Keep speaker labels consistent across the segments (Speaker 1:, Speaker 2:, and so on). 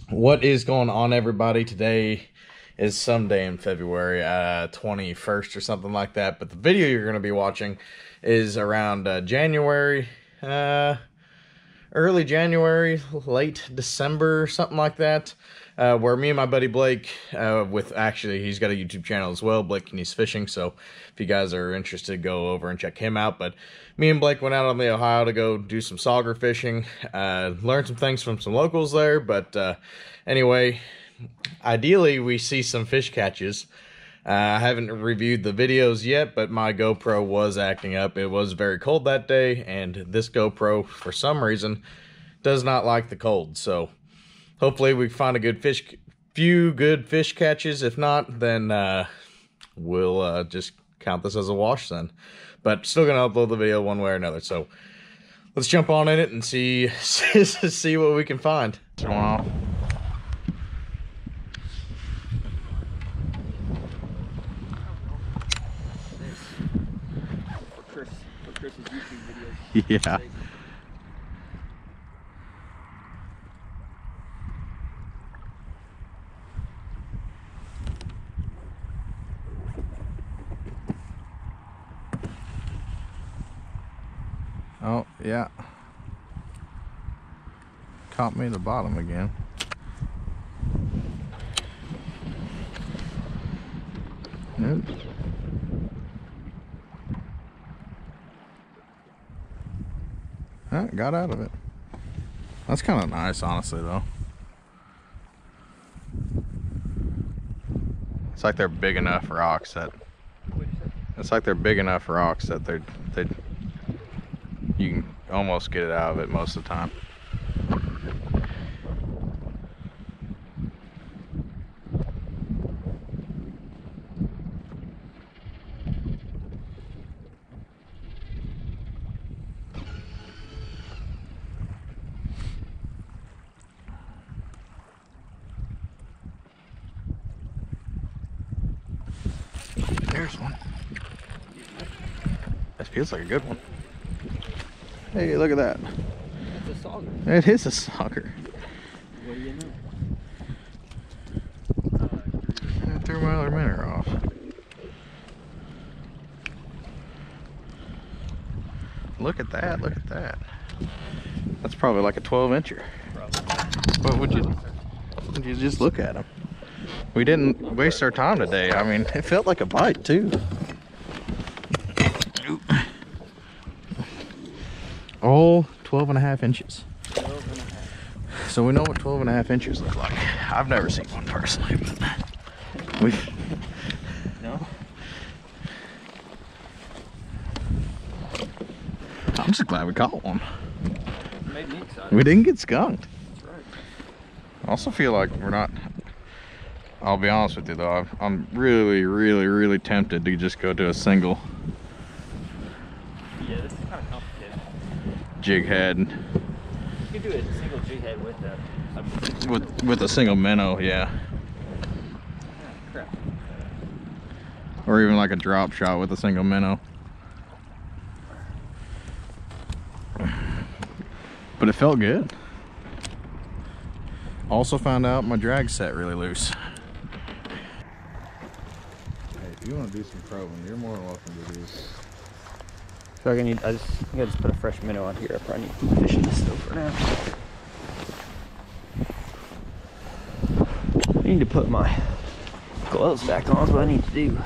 Speaker 1: What is going on, everybody? Today is someday in February, 21st or something like that. But the video you're going to be watching is around January, early January, late December, something like that. Where me and my buddy Blake, he's got a YouTube channel as well, Blake and He's Fishing, so if you guys are interested, go over and check him out. But me and Blake went out on the Ohio to go do some Sauger fishing, learned some things from some locals there, but anyway, ideally we see some fish catches. I haven't reviewed the videos yet, but my GoPro was acting up. It was very cold that day, and this GoPro, for some reason, does not like the cold, so hopefully we find a few good fish catches. If not, then we'll just count this as a wash then. But still gonna upload the video one way or another. So let's jump on in it and see see what we can find. What's going on?
Speaker 2: For Chris's YouTube videos.
Speaker 1: Yeah. Oh, yeah. Caught me at the bottom again. Nope. Got out of it. That's kind of nice, honestly, though. It's like they're big enough rocks that... It's like they're big enough rocks that you can almost get it out of it most of the time. There's one. That feels like a good one. Hey, look at that.
Speaker 2: It's a Sauger.
Speaker 1: It is a Sauger.
Speaker 2: What do you know?
Speaker 1: I threw my other minnow off. Look at that, look at that. That's probably like a 12-incher. What would you just look at him? We didn't waste our time today. I mean, it felt like a bite too. Oh, 12.5 inches.
Speaker 2: 12.5.
Speaker 1: So we know what 12.5 inches look like. I've never seen one personally, but
Speaker 2: No?
Speaker 1: I'm just glad we caught one.
Speaker 2: It made me excited.
Speaker 1: We didn't get skunked.
Speaker 2: That's right.
Speaker 1: I also feel like we're not... I'll be honest with you though, I'm really tempted to just go to a single
Speaker 2: Yeah, this is kind of complicated.
Speaker 1: jig head.
Speaker 2: You can do a single jig head with that.
Speaker 1: With a single minnow, yeah.
Speaker 2: Crap.
Speaker 1: Or even like a drop shot with a single minnow. But it felt good. Also found out my drag set really loose. Hey, if you want to do some probing, you're more than welcome to do this.
Speaker 2: I feel like I think I just put a fresh minnow on here. I probably need to keep fishing this still for now. I need to put my gloves back on, is what I need to do.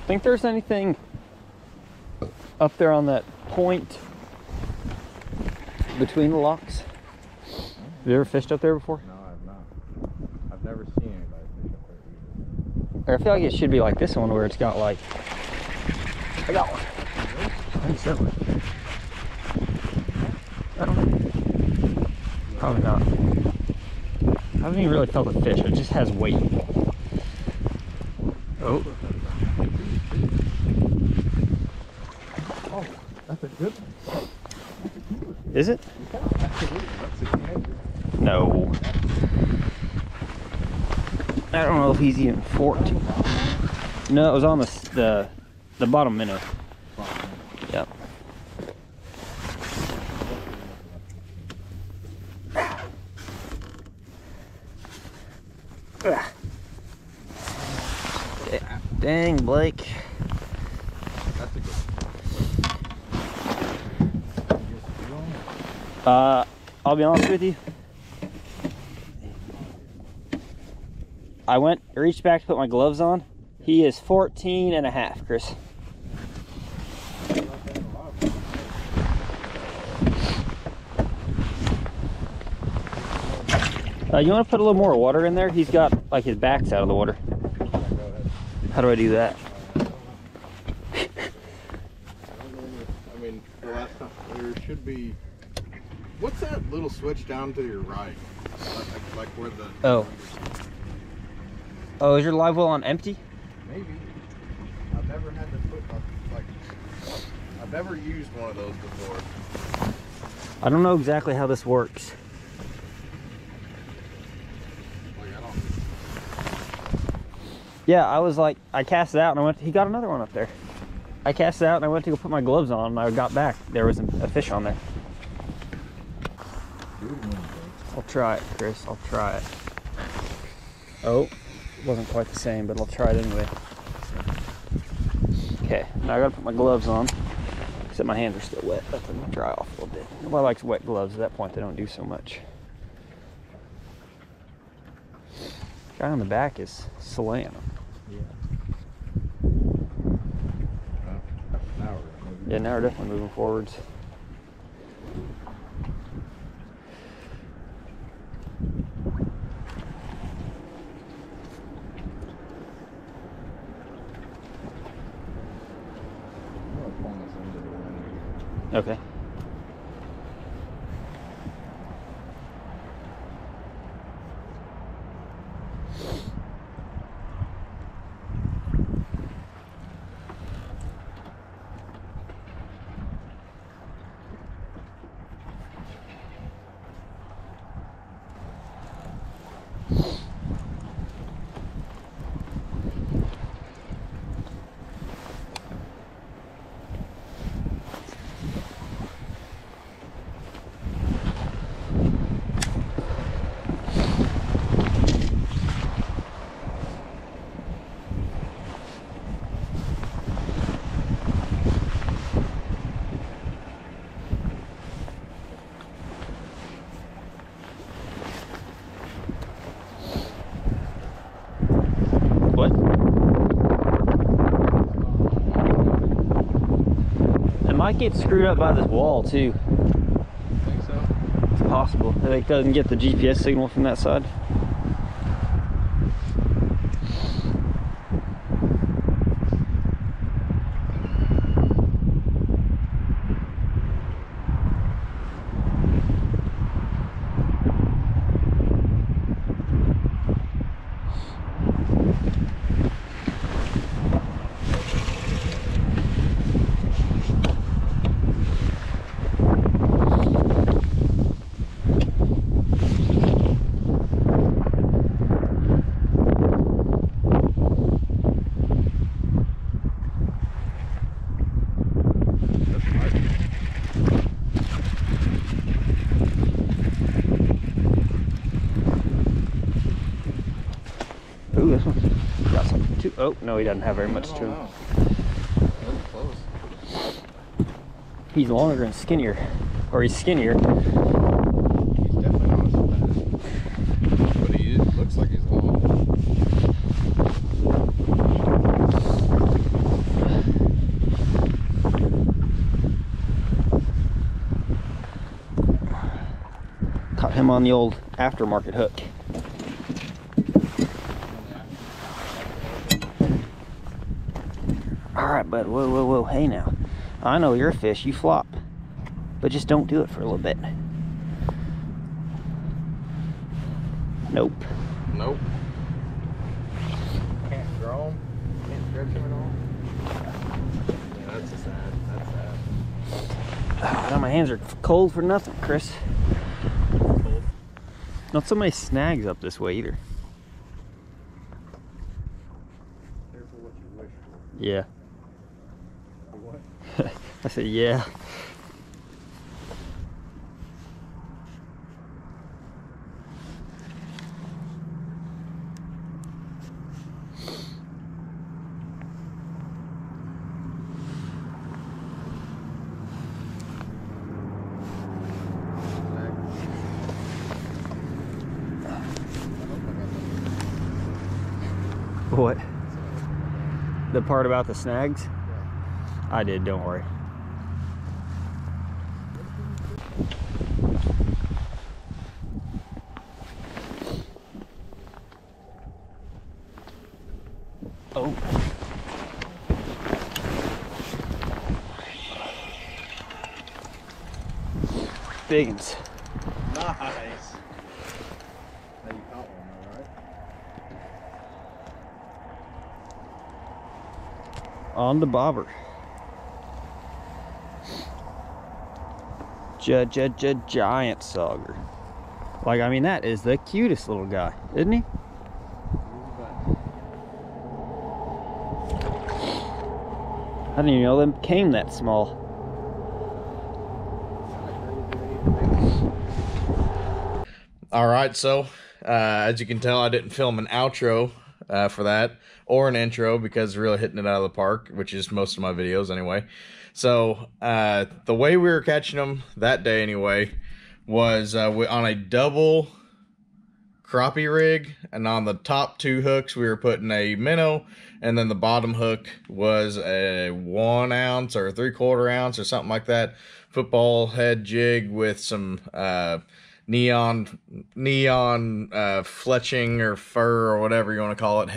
Speaker 2: Think there's anything up there on that point between the locks? Have you ever fished up there before?
Speaker 1: No, I've not. I've never seen anybody fish up there either.
Speaker 2: Or I feel like it should be like this one where it's got like... I got one. I think so. I don't know. Probably not. I haven't even really felt a fish. It just has weight. Oh.
Speaker 1: Oh, that's a good one.
Speaker 2: Is it?
Speaker 1: Yeah, absolutely. That's a contender.
Speaker 2: No. I don't know if he's even 14. No, it was on the bottom minnow. Dang, Blake.
Speaker 1: That's a good
Speaker 2: I'll be honest with you. I reached back to put my gloves on. He is 14 and a half, Chris. You want to put a little more water in there? He's got, like, his back's out of the water. How do I do that?
Speaker 1: I mean, the last time, there should be... What's that little switch down to your right? Like where the...
Speaker 2: Oh. Oh, is your live well on empty?
Speaker 1: Maybe. I've never had to put, like... I've never used one of those before.
Speaker 2: I don't know exactly how this works. Yeah, I was like, I cast it out and he got another one up there. I cast it out and I went to go put my gloves on and I got back. There was a fish on there. I'll try it, Chris. I'll try it. Oh, it wasn't quite the same, but I'll try it anyway. Okay, now I gotta put my gloves on. Except my hands are still wet. Let them dry off a little bit. Nobody likes wet gloves. At that point, they don't do so much. Guy on the back is slaying them. Yeah, now we're definitely moving forwards. Okay. What? It might get screwed up by this wall too.
Speaker 1: Think so?
Speaker 2: It's possible. I think it doesn't get the GPS signal from that side. Ooh, this one's got something too. Oh, no, he doesn't have very much to him.
Speaker 1: Close.
Speaker 2: He's longer and skinnier. Or he's skinnier.
Speaker 1: He's definitely not as fast. But he looks like he's long.
Speaker 2: Caught him on the old aftermarket hook. Alright, bud. Whoa, whoa, whoa. Hey now. I know you're a fish. You flop. But just don't do it for a little bit. Nope.
Speaker 1: Nope. Can't draw him. Can't stretch him at all. Yeah, that's sad. That's sad.
Speaker 2: Now my hands are cold for nothing, Chris.
Speaker 1: Cold.
Speaker 2: Not so many snags up this way either.
Speaker 1: Careful what you wish for.
Speaker 2: Yeah.
Speaker 1: What?
Speaker 2: I said, yeah. What? The part about the snags? I did, don't worry. Oh. Biggins.
Speaker 1: Nice. Now you caught one, all right?
Speaker 2: On the bobber. Giant Sauger. Like, I mean, that is the cutest little guy, isn't he? I didn't even know them came that small.
Speaker 1: All right, so as you can tell, I didn't film an outro for that or an intro because really hitting it out of the park, which is most of my videos anyway. So the way we were catching them that day anyway was on a double crappie rig, and on the top two hooks we were putting a minnow, and then the bottom hook was a 1 ounce or 3/4 ounce or something like that football head jig with some neon fletching or fur or whatever you want to call it,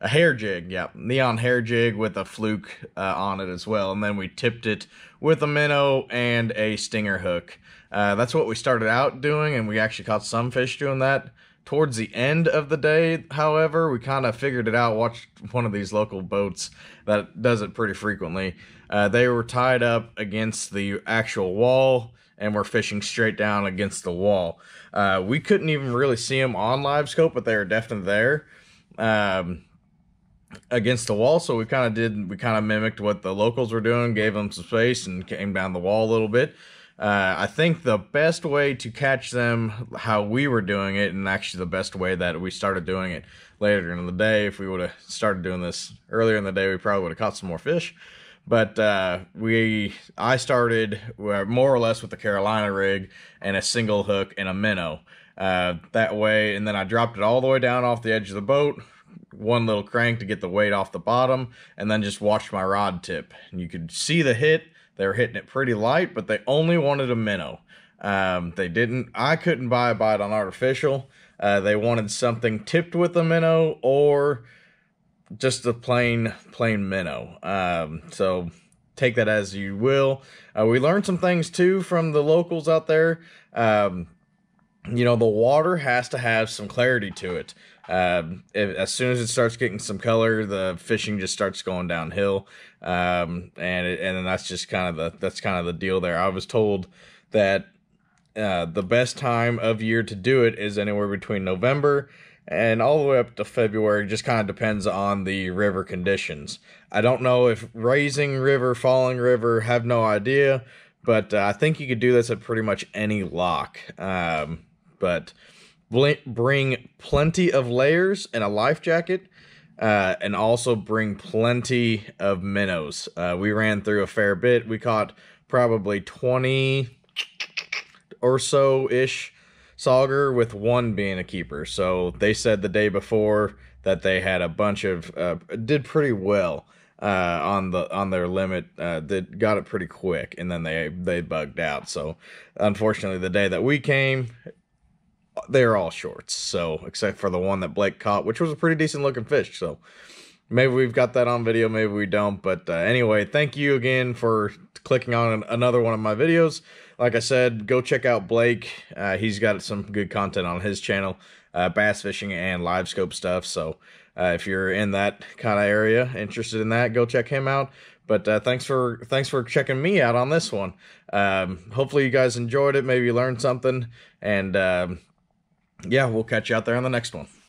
Speaker 1: a hair jig, yeah, neon hair jig with a fluke on it as well. And then we tipped it with a minnow and a stinger hook. That's what we started out doing, and we actually caught some fish doing that. Towards the end of the day, however, we kind of figured it out. Watched one of these local boats that does it pretty frequently. They were tied up against the actual wall and were fishing straight down against the wall. We couldn't even really see them on live scope, but they were definitely there against the wall. So we kind of mimicked what the locals were doing, gave them some space, and came down the wall a little bit. I think the best way to catch them, how we were doing it, and actually the best way that we started doing it later in the day, if we would have started doing this earlier in the day, we probably would have caught some more fish. But I started more or less with the Carolina rig and a single hook and a minnow. That way, and then I dropped it all the way down off the edge of the boat, one little crank to get the weight off the bottom, and then just watched my rod tip. And you could see the hit. They were hitting it pretty light, but they only wanted a minnow. I couldn't buy a bite on artificial. They wanted something tipped with a minnow or just a plain minnow. So take that as you will. We learned some things too from the locals out there. The water has to have some clarity to it. As soon as it starts getting some color, the fishing just starts going downhill. And then that's just kind of the deal there. I was told that the best time of year to do it is anywhere between November and all the way up to February. Just kind of depends on the river conditions. I don't know if raising river, falling river, have no idea, but I think you could do this at pretty much any lock. But bring plenty of layers and a life jacket, and also bring plenty of minnows. We ran through a fair bit. We caught probably 20 or so-ish Sauger, with one being a keeper. So they said the day before that they had a bunch of did pretty well on their limit. That got it pretty quick, and then they bugged out. So unfortunately, the day that we came, they're all shorts. So except for the one that Blake caught, which was a pretty decent looking fish. So maybe we've got that on video, maybe we don't. But anyway, thank you again for clicking on another one of my videos. Like I said, go check out Blake. He's got some good content on his channel, bass fishing and live scope stuff. So if you're in that kind of area, interested in that, go check him out. But thanks for checking me out on this one. Hopefully you guys enjoyed it. Maybe you learned something. And yeah, we'll catch you out there on the next one.